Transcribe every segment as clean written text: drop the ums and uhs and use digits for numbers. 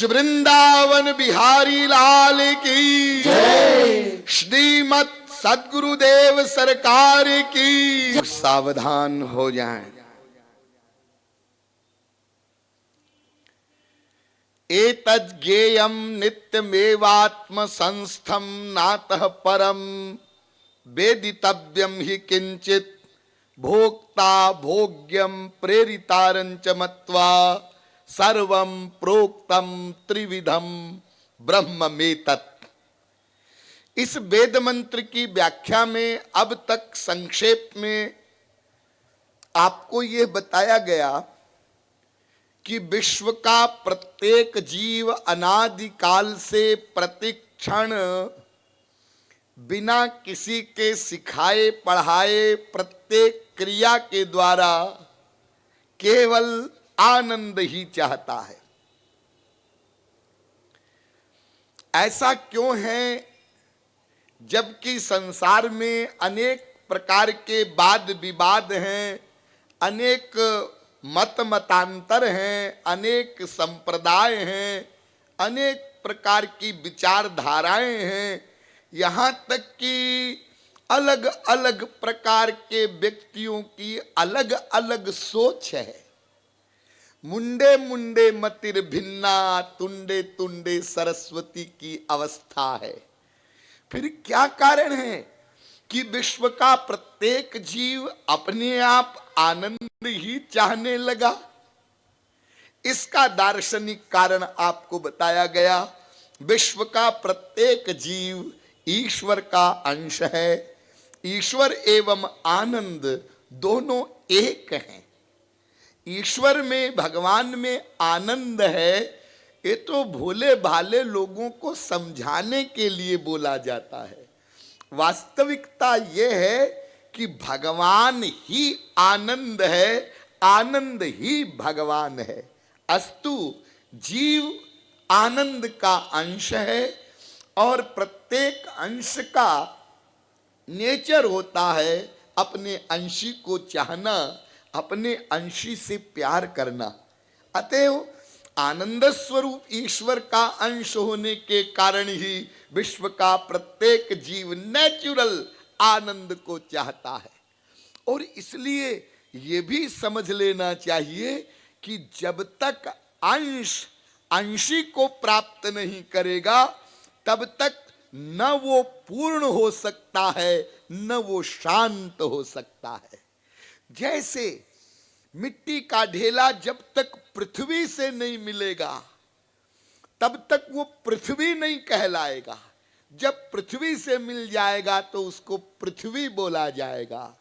वृंदावन बिहारी लाल की जय। श्रीमद सद्गुरुदेव सरकार की। सावधान हो जाएं। एतद् ज्ञेयं नित्यमेवात्म संस्थम नातः परम वेदितव्यम हि किंचित भोक्ता भोग्यम प्रेरितारंच मत्वा सर्वं प्रोक्तम त्रिविधम ब्रह्ममेतत्। इस वेद मंत्र की व्याख्या में अब तक संक्षेप में आपको यह बताया गया कि विश्व का प्रत्येक जीव अनादिकाल से प्रतिक्षण बिना किसी के सिखाए पढ़ाए प्रत्येक क्रिया के द्वारा केवल आनंद ही चाहता है। ऐसा क्यों है जबकि संसार में अनेक प्रकार के वाद विवाद हैं, अनेक मत मतांतर हैं, अनेक संप्रदाय हैं, अनेक प्रकार की विचारधाराएं हैं, यहाँ तक कि अलग अलग प्रकार के व्यक्तियों की अलग अलग सोच है। मुंडे मुंडे मतिर भिन्ना तुंडे तुंडे सरस्वती की अवस्था है। फिर क्या कारण है कि विश्व का प्रत्येक जीव अपने आप आनंद ही चाहने लगा? इसका दार्शनिक कारण आपको बताया गया। विश्व का प्रत्येक जीव ईश्वर का अंश है। ईश्वर एवं आनंद दोनों एक हैं। ईश्वर में, भगवान में आनंद है, ये तो भोले भाले लोगों को समझाने के लिए बोला जाता है। वास्तविकता यह है कि भगवान ही आनंद है, आनंद ही भगवान है। अस्तु जीव आनंद का अंश है और प्रत्येक अंश का नेचर होता है अपने अंशी को चाहना, अपने अंशी से प्यार करना। अतएव आनंद स्वरूप ईश्वर का अंश होने के कारण ही विश्व का प्रत्येक जीव नेचुरल आनंद को चाहता है। और इसलिए ये भी समझ लेना चाहिए कि जब तक अंश अंशी को प्राप्त नहीं करेगा तब तक न वो पूर्ण हो सकता है, न वो शांत हो सकता है। जैसे मिट्टी का ढेला जब तक पृथ्वी से नहीं मिलेगा तब तक वो पृथ्वी नहीं कहलाएगा। जब पृथ्वी से मिल जाएगा तो उसको पृथ्वी बोला जाएगा।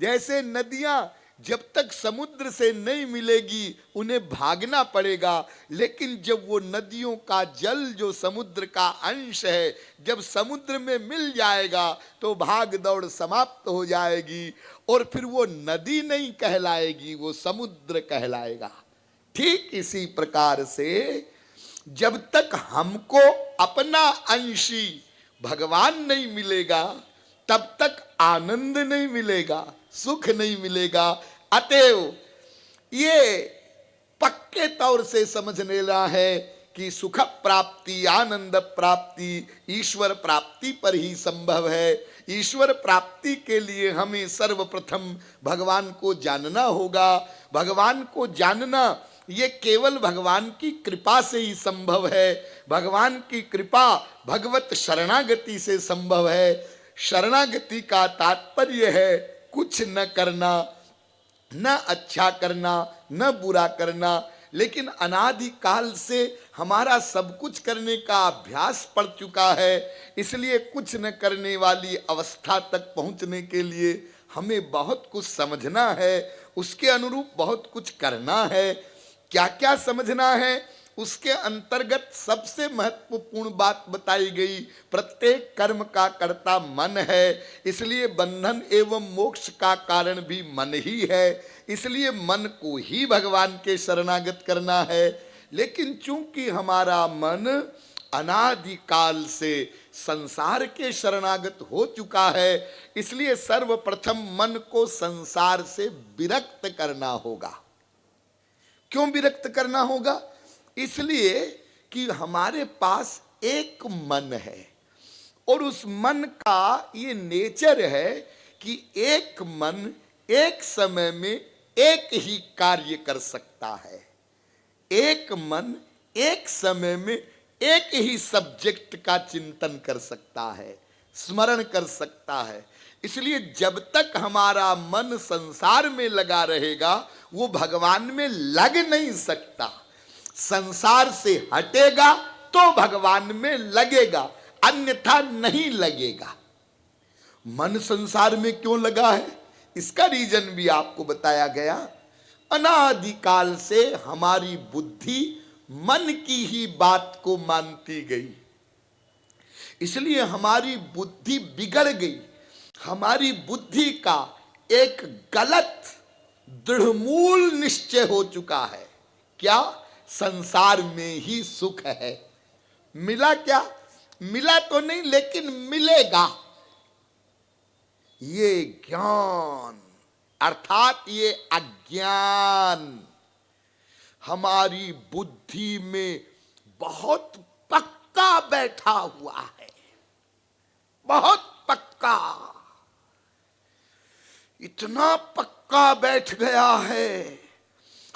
जैसे नदियां जब तक समुद्र से नहीं मिलेगी उन्हें भागना पड़ेगा, लेकिन जब वो नदियों का जल जो समुद्र का अंश है जब समुद्र में मिल जाएगा तो भाग दौड़ समाप्त हो जाएगी और फिर वो नदी नहीं कहलाएगी, वो समुद्र कहलाएगा। ठीक इसी प्रकार से जब तक हमको अपना अंशी भगवान नहीं मिलेगा तब तक आनंद नहीं मिलेगा, सुख नहीं मिलेगा। अतएव ये पक्के तौर से समझ लेना है कि सुख प्राप्ति, आनंद प्राप्ति ईश्वर प्राप्ति पर ही संभव है। ईश्वर प्राप्ति के लिए हमें सर्वप्रथम भगवान को जानना होगा। भगवान को जानना ये केवल भगवान की कृपा से ही संभव है। भगवान की कृपा भगवत शरणागति से संभव है। शरणागति का तात्पर्य है कुछ न करना, न अच्छा करना, न बुरा करना, लेकिन अनादिकाल से हमारा सब कुछ करने का अभ्यास पड़ चुका है। इसलिए कुछ न करने वाली अवस्था तक पहुंचने के लिए हमें बहुत कुछ समझना है, उसके अनुरूप बहुत कुछ करना है। क्या क्या समझना है उसके अंतर्गत सबसे महत्वपूर्ण बात बताई गई, प्रत्येक कर्म का कर्ता मन है, इसलिए बंधन एवं मोक्ष का कारण भी मन ही है। इसलिए मन को ही भगवान के शरणागत करना है। लेकिन चूंकि हमारा मन अनादिकाल से संसार के शरणागत हो चुका है, इसलिए सर्वप्रथम मन को संसार से विरक्त करना होगा। क्यों विरक्त करना होगा? इसलिए कि हमारे पास एक मन है और उस मन का ये नेचर है कि एक मन एक समय में एक ही कार्य कर सकता है। एक मन एक समय में एक ही सब्जेक्ट का चिंतन कर सकता है, स्मरण कर सकता है। इसलिए जब तक हमारा मन संसार में लगा रहेगा वो भगवान में लग नहीं सकता। संसार से हटेगा तो भगवान में लगेगा, अन्यथा नहीं लगेगा। मन संसार में क्यों लगा है, इसका रीजन भी आपको बताया गया। अनादिकाल से हमारी बुद्धि मन की ही बात को मानती गई, इसलिए हमारी बुद्धि बिगड़ गई। हमारी बुद्धि का एक गलत दृढ़मूल निश्चय हो चुका है। क्या? संसार में ही सुख है। मिला क्या? मिला तो नहीं, लेकिन मिलेगा। ये ज्ञान अर्थात ये अज्ञान हमारी बुद्धि में बहुत पक्का बैठा हुआ है, बहुत पक्का। इतना पक्का बैठ गया है,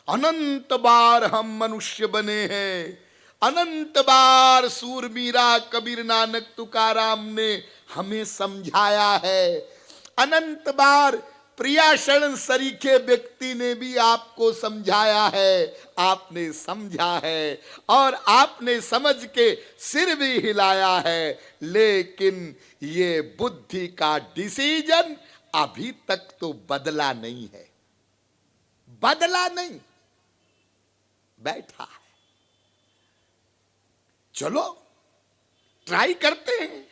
अनंत बार हम मनुष्य बने हैं, अनंत बार सूरमीरा कबीर नानक तुकाराम ने हमें समझाया है, अनंत बार प्रिया शरण सरीखे व्यक्ति ने भी आपको समझाया है, आपने समझा है और आपने समझ के सिर भी हिलाया है। लेकिन ये बुद्धि का डिसीजन अभी तक तो बदला नहीं है, बदला नहीं, बैठा है। चलो ट्राई करते हैं,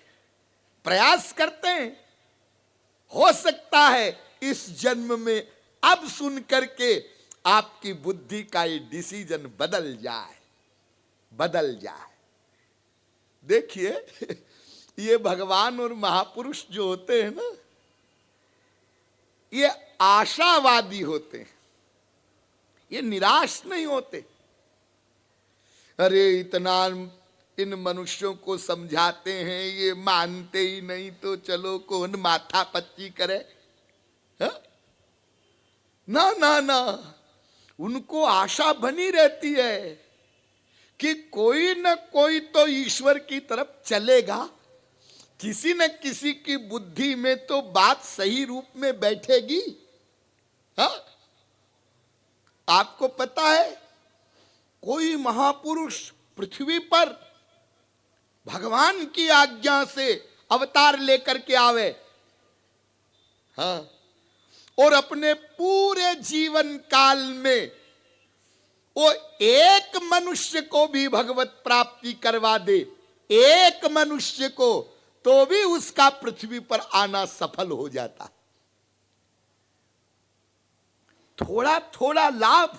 प्रयास करते हैं, हो सकता है इस जन्म में अब सुन करके आपकी बुद्धि का ये डिसीजन बदल जाए, बदल जाए। देखिए ये भगवान और महापुरुष जो होते हैं ना, ये आशावादी होते हैं, ये निराश नहीं होते। अरे इतना इन मनुष्यों को समझाते हैं, ये मानते ही नहीं, तो चलो कौन माथा पच्ची करे। हा? ना ना ना, उनको आशा बनी रहती है कि कोई न कोई तो ईश्वर की तरफ चलेगा, किसी न किसी की बुद्धि में तो बात सही रूप में बैठेगी। हा? आपको पता है कोई महापुरुष पृथ्वी पर भगवान की आज्ञा से अवतार लेकर के आवे, हाँ, और अपने पूरे जीवन काल में वो एक मनुष्य को भी भगवत प्राप्ति करवा दे, एक मनुष्य को, तो भी उसका पृथ्वी पर आना सफल हो जाता। थोड़ा थोड़ा लाभ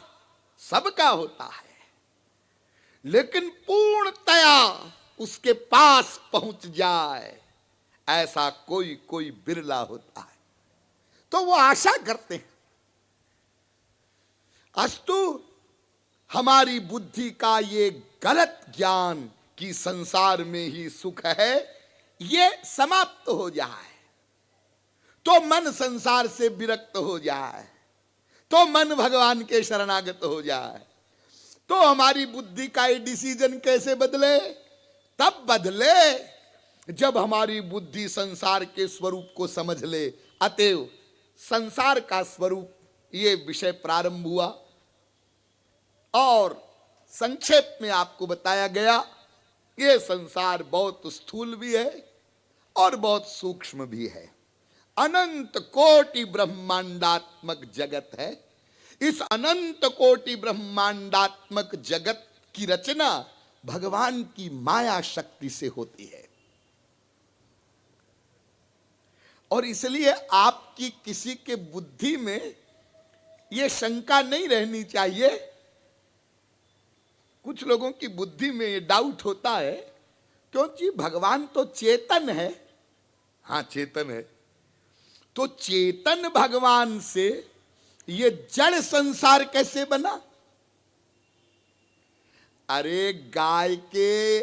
सबका होता है, लेकिन पूर्णतया उसके पास पहुंच जाए ऐसा कोई कोई बिरला होता है। तो वो आशा करते हैं। अस्तु हमारी बुद्धि का ये गलत ज्ञान कि संसार में ही सुख है, ये समाप्त हो जाए, तो मन संसार से विरक्त हो जाए, तो मन भगवान के शरणागत हो जाए, तो हमारी बुद्धि का ये डिसीजन कैसे बदले? तब बदले जब हमारी बुद्धि संसार के स्वरूप को समझ ले। अतएव संसार का स्वरूप ये विषय प्रारंभ हुआ और संक्षेप में आपको बताया गया। ये संसार बहुत स्थूल भी है और बहुत सूक्ष्म भी है, अनंत कोटि ब्रह्मांडात्मक जगत है। इस अनंत कोटि ब्रह्मांडात्मक जगत की रचना भगवान की माया शक्ति से होती है। और इसलिए आपकी किसी के बुद्धि में यह शंका नहीं रहनी चाहिए। कुछ लोगों की बुद्धि में ये डाउट होता है, क्योंकि भगवान तो चेतन है। हाँ चेतन है, तो चेतन भगवान से ये जड़ संसार कैसे बना? अरे गाय के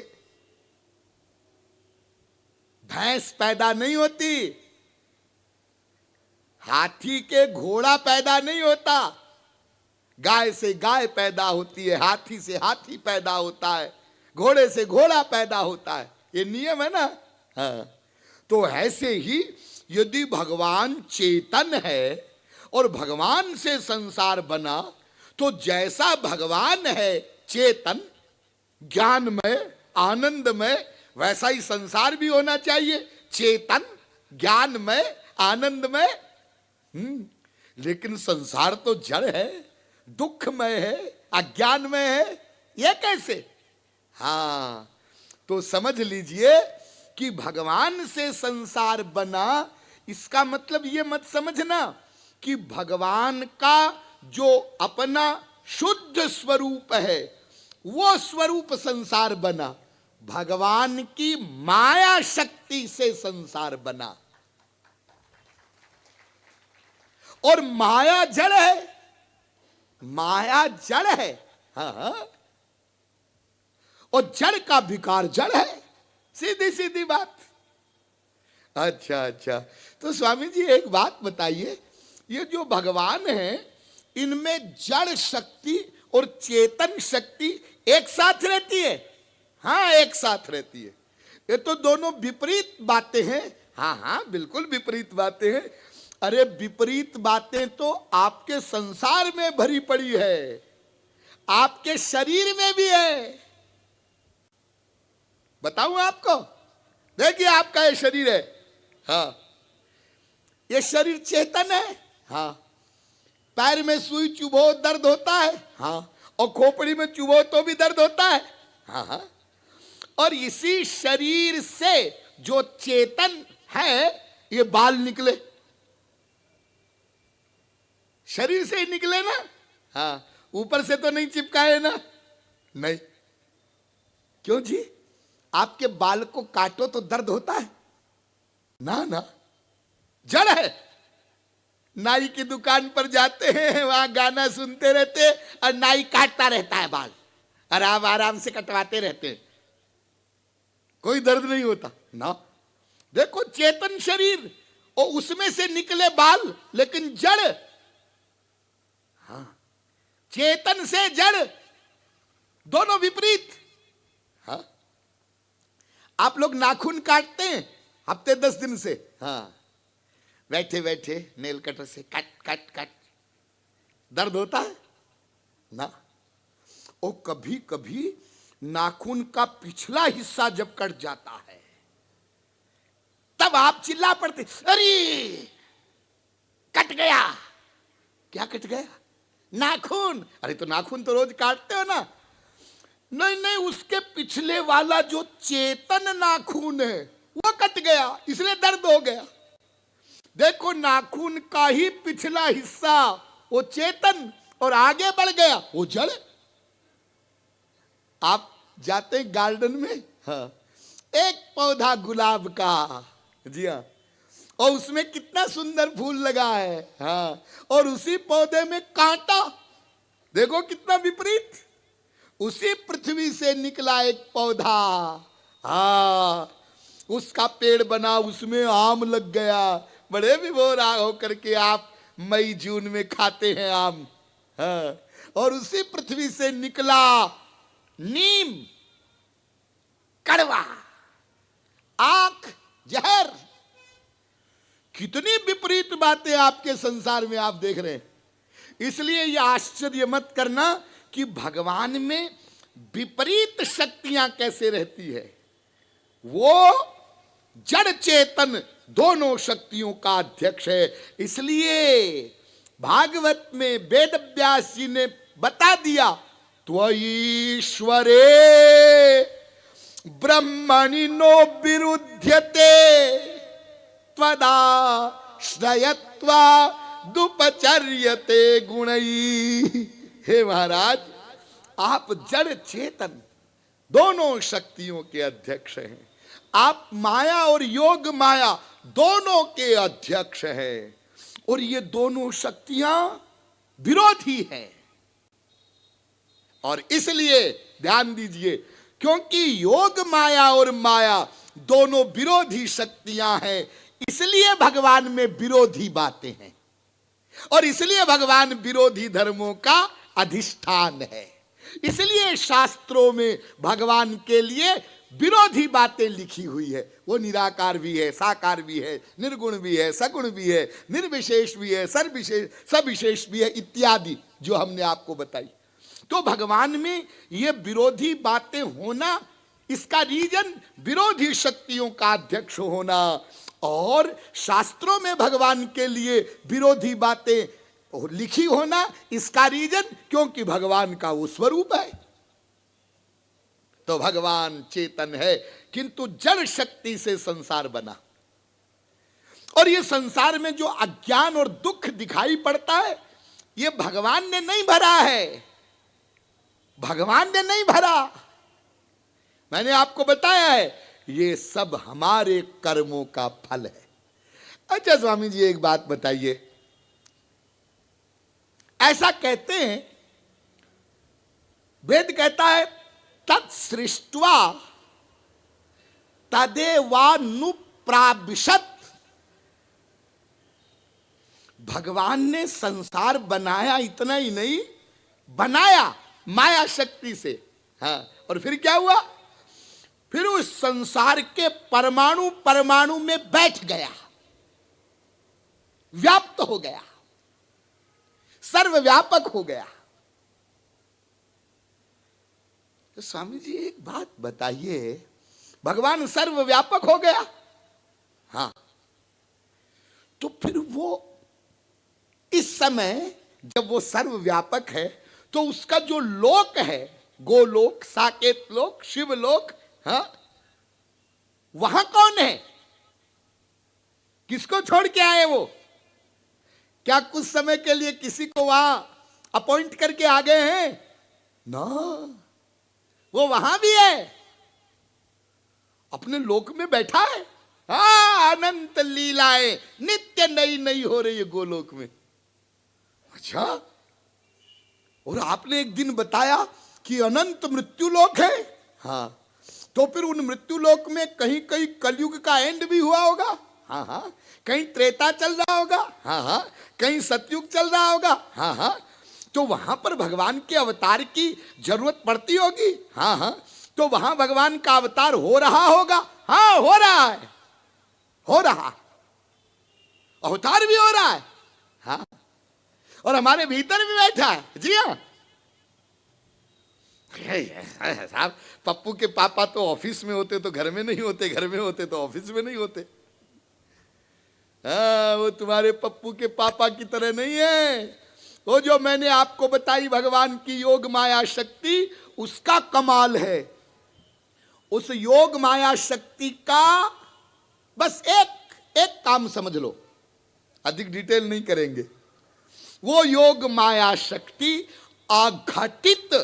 भैंस पैदा नहीं होती, हाथी के घोड़ा पैदा नहीं होता, गाय से गाय पैदा होती है, हाथी से हाथी पैदा होता है, घोड़े से घोड़ा पैदा होता है। ये नियम है ना। हाँ, तो ऐसे ही यदि भगवान चेतन है और भगवान से संसार बना, तो जैसा भगवान है चेतन, ज्ञानमय, आनंदमय, वैसा ही संसार भी होना चाहिए, चेतन, ज्ञानमय, आनंदमय। लेकिन संसार तो जड़ है, दुखमय है, अज्ञानमय है, यह कैसे? हाँ, तो समझ लीजिए कि भगवान से संसार बना, इसका मतलब ये मत समझना कि भगवान का जो अपना शुद्ध स्वरूप है वो स्वरूप संसार बना, भगवान की माया शक्ति से संसार बना। और माया जड़ है, माया जड़ है। हाँ, और जड़ का विकार जड़ है, सीधी सीधी बात। अच्छा अच्छा, तो स्वामी जी एक बात बताइए, ये जो भगवान है इनमें जड़ शक्ति और चेतन शक्ति एक साथ रहती है? हाँ, एक साथ रहती है। ये तो दोनों विपरीत बातें हैं। हाँ हाँ, बिल्कुल विपरीत बातें हैं। अरे विपरीत बातें तो आपके संसार में भरी पड़ी है, आपके शरीर में भी है। बताऊं आपको? देखिए, आपका ये शरीर है, हाँ, ये शरीर चेतन है। हाँ, पैर में सुई चुभो दर्द होता है। हाँ, और खोपड़ी में चुभो तो भी दर्द होता है। हाँ हाँ, और इसी शरीर से जो चेतन है, ये बाल निकले, शरीर से ही निकले ना। हाँ, ऊपर से तो नहीं चिपकाए ना? नहीं। क्यों जी? आपके बाल को काटो तो दर्द होता है ना? ना, जड़ है। नाई की दुकान पर जाते हैं, वहां गाना सुनते रहते और नाई काटता रहता है बाल, आराम आराम से कटवाते रहते हैं, कोई दर्द नहीं होता ना। देखो, चेतन शरीर और उसमें से निकले बाल, लेकिन जड़, हाँ, चेतन से जड़ दोनों विपरीत। हाँ, आप लोग नाखून काटते हैं हफ्ते 10 दिन से, हाँ, बैठे बैठे नेल कटर से कट कट कट, दर्द होता है ना? और कभी कभी नाखून का पिछला हिस्सा जब कट जाता है, तब आप चिल्ला पड़ते, अरे कट गया। क्या कट गया? नाखून। अरे तो नाखून तो रोज काटते हो ना? नहीं नहीं, उसके पिछले वाला जो चेतन नाखून है वो कट गया, इसलिए दर्द हो गया। देखो, नाखून का ही पिछला हिस्सा वो चेतन, और आगे बढ़ गया वो जड़। आप जाते हैं गार्डन में, हाँ, एक पौधा गुलाब का, जी हाँ, और उसमें कितना सुंदर फूल लगा है, हाँ, और उसी पौधे में कांटा। देखो कितना विपरीत। उसी पृथ्वी से निकला एक पौधा, हाँ, उसका पेड़ बना, उसमें आम लग गया, बड़े विभोर होकर के आप मई जून में खाते हैं आम। हाँ, और उसी पृथ्वी से निकला नीम, कड़वा, आंख जहर। कितनी विपरीत बातें आपके संसार में आप देख रहे हैं। इसलिए यह आश्चर्य मत करना कि भगवान में विपरीत शक्तियां कैसे रहती है। वो जड़ चेतन दोनों शक्तियों का अध्यक्ष है। इसलिए भागवत में वेद व्यास जी ने बता दिया, त्वईश्वरे ब्रह्मणि नो विरुध्यते त्वदाश्रयत्वा दुपचर्यते गुणई। हे महाराज, आप जड़ चेतन दोनों शक्तियों के अध्यक्ष हैं। आप माया और योग माया दोनों के अध्यक्ष हैं, और ये दोनों शक्तियां विरोधी हैं। और इसलिए ध्यान दीजिए, क्योंकि योग माया और माया दोनों विरोधी शक्तियां हैं, इसलिए भगवान में विरोधी बातें हैं और इसलिए भगवान विरोधी धर्मों का अधिष्ठान है। इसलिए शास्त्रों में भगवान के लिए विरोधी बातें लिखी हुई है। वो निराकार भी है, साकार भी है, निर्गुण भी है, सगुण भी है, निर्विशेष भी है, सविशेष भी है, इत्यादि जो हमने आपको बताई। तो भगवान में ये विरोधी बातें होना, इसका रीजन विरोधी शक्तियों का अध्यक्ष होना, और शास्त्रों में भगवान के लिए विरोधी बातें लिखी होना, इसका रीजन क्योंकि भगवान का वो स्वरूप है। तो भगवान चेतन है, किंतु जड़ शक्ति से संसार बना, और ये संसार में जो अज्ञान और दुख दिखाई पड़ता है, ये भगवान ने नहीं भरा है, भगवान ने नहीं भरा। मैंने आपको बताया है, ये सब हमारे कर्मों का फल है। अच्छा स्वामी जी एक बात बताइए, ऐसा कहते हैं, वेद कहता है तत्सृष्ट्वा तदेवानुप्राविशत्, भगवान ने संसार बनाया, इतना ही नहीं बनाया माया शक्ति से। हाँ, और फिर क्या हुआ? फिर उस संसार के परमाणु परमाणु में बैठ गया, व्याप्त हो गया, सर्वव्यापक हो गया। तो स्वामी जी एक बात बताइए, भगवान सर्वव्यापक हो गया, हाँ, तो फिर वो इस समय जब वो सर्वव्यापक है, तो उसका जो लोक है, गोलोक, साकेत लोक, शिवलोक, हाँ, वहां कौन है? किसको छोड़ के आए वो? क्या कुछ समय के लिए किसी को वहां अपॉइंट करके आ गए हैं? ना, वो वहां भी है, अपने लोक में बैठा है। हाँ, अनंत लीलाएं नित्य नई नई हो रही है गोलोक में। अच्छा, और आपने एक दिन बताया कि अनंत मृत्यु लोक है। हाँ, तो फिर उन मृत्यु लोक में कहीं कहीं कलयुग का एंड भी हुआ होगा। हाँ हाँ, कहीं त्रेता चल रहा होगा। हाँ हाँ, कहीं सतयुग चल रहा होगा। हाँ हाँ, तो वहां पर भगवान के अवतार की जरूरत पड़ती होगी। हाँ हाँ, तो वहां भगवान का अवतार हो रहा होगा। हाँ, हो रहा है, हो रहा, अवतार भी हो रहा है। हाँ, और हमारे भीतर भी बैठा है। जी हाँ साहब, पप्पू के पापा तो ऑफिस में होते तो घर में नहीं होते, घर में होते तो ऑफिस में नहीं होते। हाँ, वो तुम्हारे पप्पू के पापा की तरह नहीं है। वो जो मैंने आपको बताई भगवान की योग माया शक्ति, उसका कमाल है। उस योग माया शक्ति का बस एक काम समझ लो, अधिक डिटेल नहीं करेंगे। वो योग माया शक्ति अघटित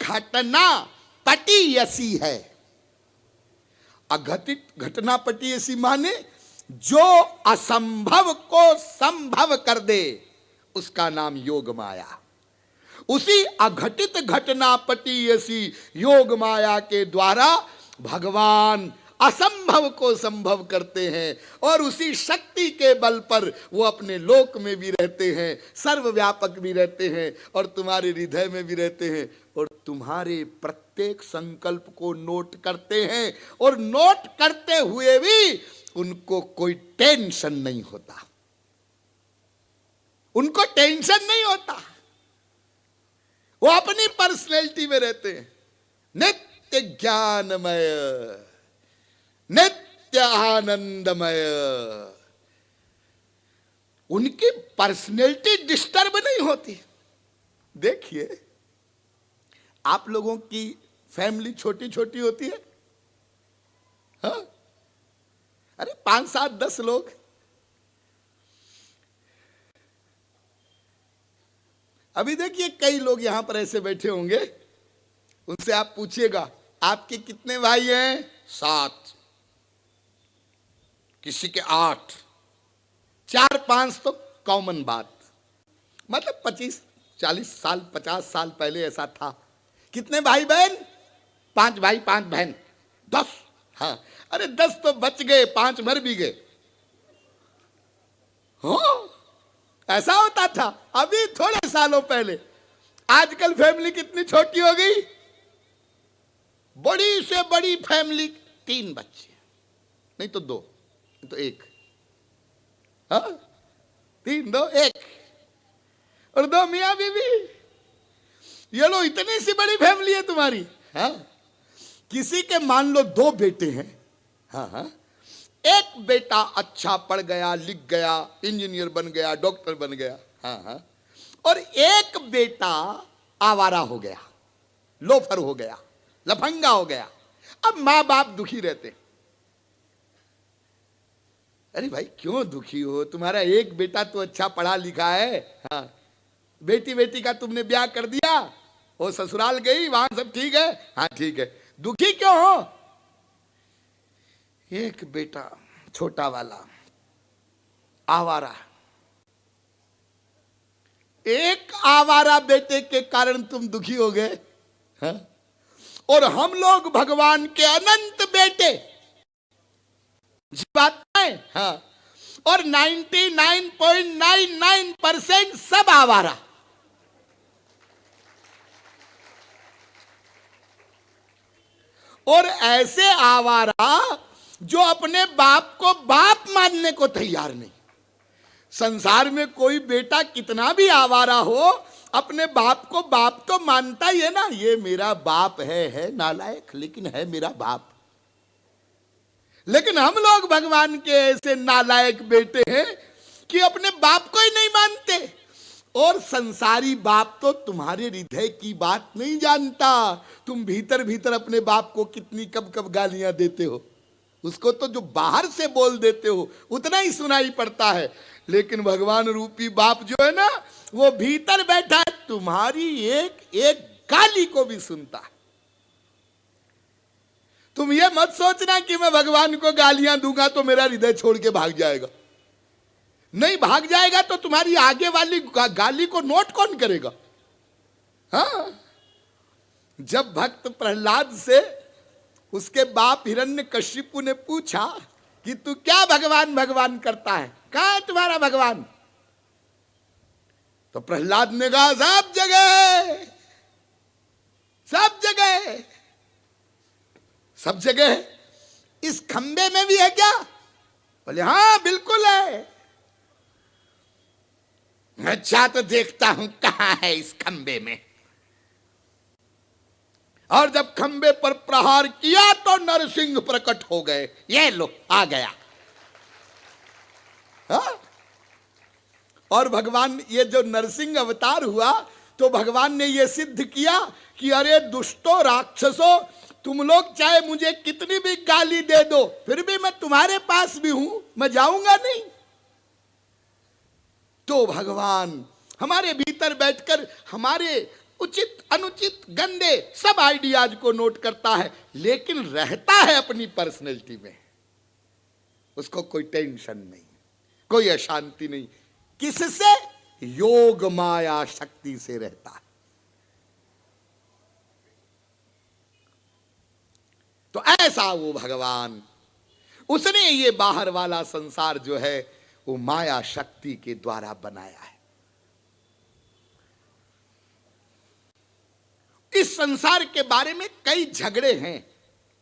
घटना पटीयसी है। अघटित घटना पटीयसी माने जो असंभव को संभव कर दे, उसका नाम योग माया। उसी अघटित घटना पटीयसी योग माया के द्वारा भगवान असंभव को संभव करते हैं, और उसी शक्ति के बल पर वो अपने लोक में भी रहते हैं, सर्वव्यापक भी रहते हैं, और तुम्हारे हृदय में भी रहते हैं, और तुम्हारे प्रत्येक संकल्प को नोट करते हैं, और नोट करते हुए भी उनको कोई टेंशन नहीं होता। उनको टेंशन नहीं होता, वो अपनी पर्सनैलिटी में रहते हैं, नित्य ज्ञानमय, नित्य आनंदमय। उनकी पर्सनैलिटी डिस्टर्ब नहीं होती। देखिए, आप लोगों की फैमिली छोटी छोटी होती है, हाँ? अरे 5, 7, 10 लोग। अभी देखिए कई लोग यहां पर ऐसे बैठे होंगे, उनसे आप पूछिएगा आपके कितने भाई हैं? 7, किसी के 8, 4, 5 तो कॉमन बात, मतलब 25 40 साल 50 साल पहले ऐसा था। कितने भाई बहन? 5 भाई 5 बहन 10। हाँ, अरे 10 तो बच गए, 5 मर भी गए। हाँ, ऐसा होता था अभी थोड़े सालों पहले। आजकल फैमिली कितनी छोटी हो गई। बड़ी से बड़ी फैमिली 3 बच्चे, नहीं तो 2, नहीं तो 1। हाँ, 3 2 1 और 2 मियां बीवी। ये लो, इतनी सी बड़ी फैमिली है तुम्हारी। हाँ, किसी के मान लो 2 बेटे हैं। हाँ हाँ, एक बेटा अच्छा पढ़ गया, लिख गया, इंजीनियर बन गया, डॉक्टर बन गया। हाँ हाँ, और एक बेटा आवारा हो गया, लोफर हो गया, लफंगा हो गया। अब मां बाप दुखी रहते। अरे भाई क्यों दुखी हो? तुम्हारा एक बेटा तो अच्छा पढ़ा लिखा है। हाँ, बेटी का तुमने ब्याह कर दिया, वो ससुराल गई, वहां सब ठीक है। हाँ ठीक है, दुखी क्यों हो? एक बेटा छोटा वाला आवारा, एक आवारा बेटे के कारण तुम दुखी हो गए। हाँ? और हम लोग भगवान के अनंत बेटे, बात है। हाँ, और 99.99% सब आवारा। और ऐसे आवारा जो अपने बाप को बाप मानने को तैयार नहीं। संसार में कोई बेटा कितना भी आवारा हो, अपने बाप को बाप तो मानता ही है ना। ये मेरा बाप है नालायक, लेकिन है मेरा बाप। लेकिन हम लोग भगवान के ऐसे नालायक बेटे हैं कि अपने बाप को ही नहीं मानते। और संसारी बाप तो तुम्हारे हृदय की बात नहीं जानता। तुम भीतर भीतर अपने बाप को कितनी कब कब गालियां देते हो, उसको तो जो बाहर से बोल देते हो उतना ही सुनाई पड़ता है। लेकिन भगवान रूपी बाप जो है ना, वो भीतर बैठा है, तुम्हारी एक एक गाली को भी सुनता है। तुम ये मत सोचना कि मैं भगवान को गालियां दूंगा तो मेरा हृदय छोड़ के भाग जाएगा। नहीं भाग जाएगा तो तुम्हारी आगे वाली गाली को नोट कौन करेगा? हाँ, जब भक्त प्रहलाद से उसके बाप हिरण्यकशिपु ने पूछा कि तू क्या भगवान भगवान करता है, कहां है तुम्हारा भगवान? तो प्रहलाद ने कहा सब जगह, सब जगह, सब जगह। इस खंबे में भी है क्या? बोले हाँ बिल्कुल है। अच्छा तो देखता हूं कहां है इस खंबे में। और जब खंबे पर प्रहार किया तो नरसिंह प्रकट हो गए। ये लो आ गया। हा? और भगवान, ये जो नरसिंह अवतार हुआ तो भगवान ने ये सिद्ध किया कि अरे दुष्टों राक्षसों, तुम लोग चाहे मुझे कितनी भी गाली दे दो, फिर भी मैं तुम्हारे पास भी हूं, मैं जाऊंगा नहीं। तो भगवान हमारे भीतर बैठकर हमारे उचित अनुचित गंदे सब आइडियाज को नोट करता है, लेकिन रहता है अपनी पर्सनैलिटी में। उसको कोई टेंशन नहीं, कोई अशांति नहीं। किससे? योग माया शक्ति से रहता है। तो ऐसा वो भगवान, उसने ये बाहर वाला संसार जो है वो माया शक्ति के द्वारा बनाया है। इस संसार के बारे में कई झगड़े हैं,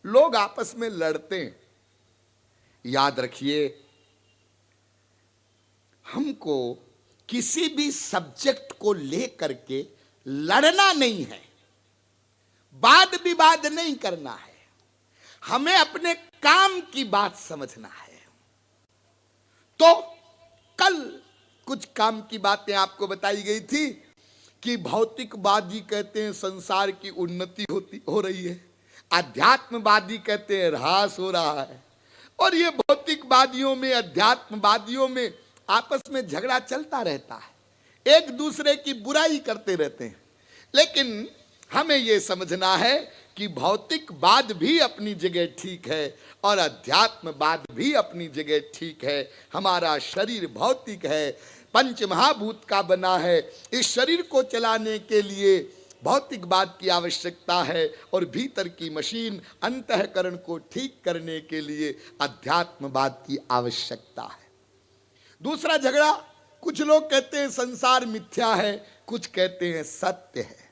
लोग आपस में लड़ते हैं। याद रखिए, हमको किसी भी सब्जेक्ट को लेकर के लड़ना नहीं है, वाद विवाद नहीं करना है। हमें अपने काम की बात समझना है। तो कल कुछ काम की बातें आपको बताई गई थी कि भौतिकवादी कहते हैं संसार की उन्नति हो रही है, अध्यात्मवादी कहते हैं ह्रास हो रहा है। और ये भौतिकवादियों में अध्यात्मवादियों में आपस में झगड़ा चलता रहता है, एक दूसरे की बुराई करते रहते हैं। लेकिन हमें ये समझना है कि भौतिकवाद भी अपनी जगह ठीक है और अध्यात्मवाद भी अपनी जगह ठीक है। हमारा शरीर भौतिक है, पंच महाभूत का बना है। इस शरीर को चलाने के लिए भौतिकवाद की आवश्यकता है और भीतर की मशीन अंतःकरण को ठीक करने के लिए अध्यात्मवाद की आवश्यकता है। दूसरा झगड़ा, कुछ लोग कहते हैं संसार मिथ्या है, कुछ कहते हैं सत्य है।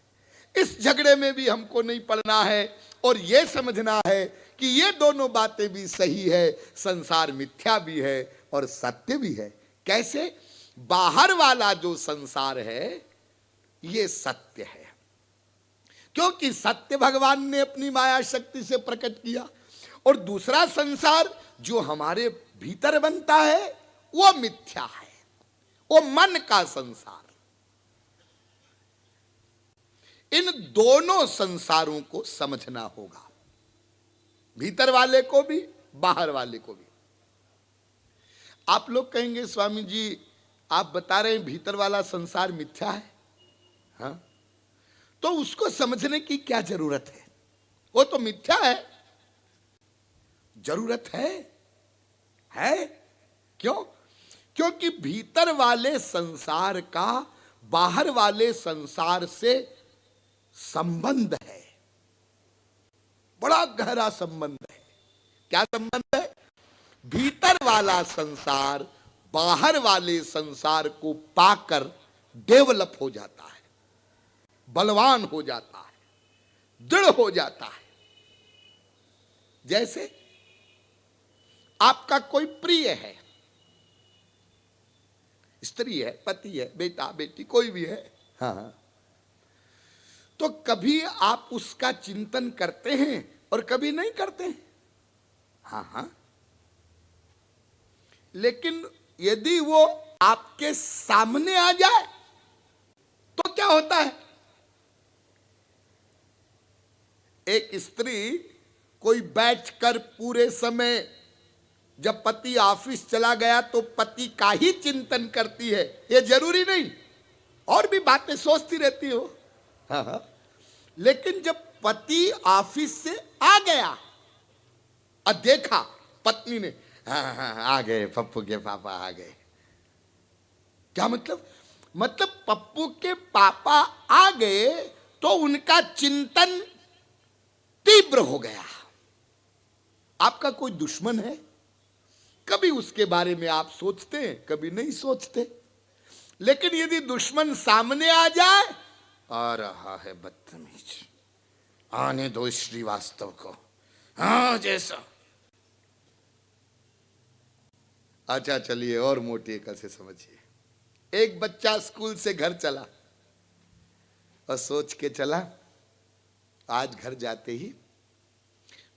इस झगड़े में भी हमको नहीं पड़ना है और यह समझना है कि ये दोनों बातें भी सही है, संसार मिथ्या भी है और सत्य भी है। कैसे? बाहर वाला जो संसार है ये सत्य है, क्योंकि सत्य भगवान ने अपनी माया शक्ति से प्रकट किया, और दूसरा संसार जो हमारे भीतर बनता है वो मिथ्या है, वो मन का संसार। इन दोनों संसारों को समझना होगा, भीतर वाले को भी बाहर वाले को भी। आप लोग कहेंगे स्वामी जी आप बता रहे हैं भीतर वाला संसार मिथ्या है, हाँ, तो उसको समझने की क्या जरूरत है? वो तो मिथ्या है। जरूरत है क्यों? क्योंकि भीतर वाले संसार का बाहर वाले संसार से संबंध है, बड़ा गहरा संबंध है। क्या संबंध है? भीतर वाला संसार बाहर वाले संसार को पाकर डेवलप हो जाता है, बलवान हो जाता है, दृढ़ हो जाता है। जैसे आपका कोई प्रिय है, स्त्री है, पति है, बेटा बेटी कोई भी है, हाँ, तो कभी आप उसका चिंतन करते हैं और कभी नहीं करते हैं, हाँ। लेकिन यदि वो आपके सामने आ जाए तो क्या होता है? एक स्त्री कोई बैठकर पूरे समय, जब पति ऑफिस चला गया तो पति का ही चिंतन करती है, ये जरूरी नहीं, और भी बातें सोचती रहती हो, हाँ। लेकिन जब पति ऑफिस से आ गया और देखा पत्नी ने, हाँ, आ गए पप्पू के पापा आ गए, क्या मतलब? मतलब पप्पू के पापा आ गए तो उनका चिंतन तीव्र हो गया। आपका कोई दुश्मन है, कभी उसके बारे में आप सोचते हैं, कभी नहीं सोचते। लेकिन यदि दुश्मन सामने आ जाए, आ रहा है बदतमीज, आने दो श्रीवास्तव को, हाँ जैसा। अच्छा चलिए और मोटी एकल से समझिए। एक बच्चा स्कूल से घर चला और सोच के चला आज घर जाते ही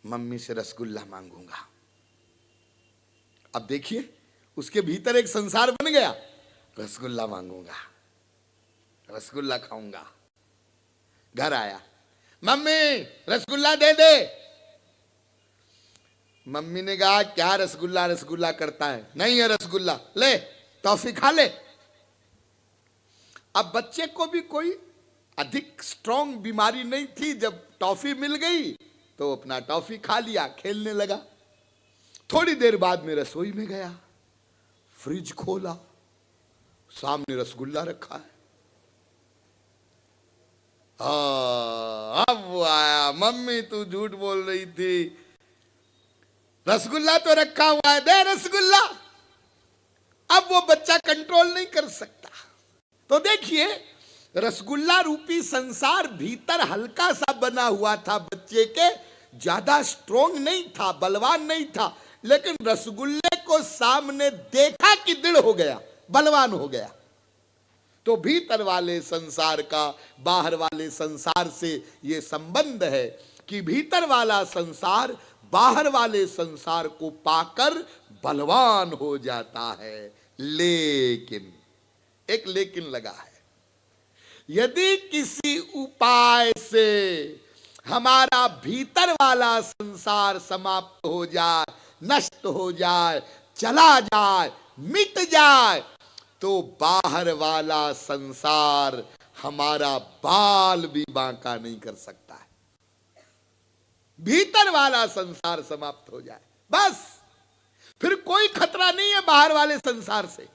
मम्मी से रसगुल्ला मांगूंगा। अब देखिए उसके भीतर एक संसार बन गया, रसगुल्ला मांगूंगा, रसगुल्ला खाऊंगा। घर आया, मम्मी रसगुल्ला दे दे। मम्मी ने कहा क्या रसगुल्ला रसगुल्ला करता है, नहीं है रसगुल्ला, ले टॉफी खा ले। अब बच्चे को भी कोई अधिक स्ट्रॉन्ग बीमारी नहीं थी, जब टॉफी मिल गई तो अपना टॉफी खा लिया, खेलने लगा। थोड़ी देर बाद में रसोई में गया, फ्रिज खोला, सामने रसगुल्ला रखा है। अब वो आया, मम्मी तू झूठ बोल रही थी, रसगुल्ला तो रखा हुआ है, दे रसगुल्ला। अब वो बच्चा कंट्रोल नहीं कर सकता। तो देखिए रसगुल्ला रूपी संसार भीतर हल्का सा बना हुआ था बच्चे के, ज्यादा स्ट्रोंग नहीं था, बलवान नहीं था, लेकिन रसगुल्ले को सामने देखा कि दृढ़ हो गया, बलवान हो गया। तो भीतर वाले संसार का बाहर वाले संसार से यह संबंध है कि भीतर वाला संसार बाहर वाले संसार को पाकर बलवान हो जाता है। लेकिन एक लेकिन लगा है, यदि किसी उपाय से हमारा भीतर वाला संसार समाप्त हो जाए, नष्ट हो जाए, चला जाए, मिट जाए, तो बाहर वाला संसार हमारा बाल भी बांका नहीं कर सकता है। भीतर वाला संसार समाप्त हो जाए बस, फिर कोई खतरा नहीं है बाहर वाले संसार से।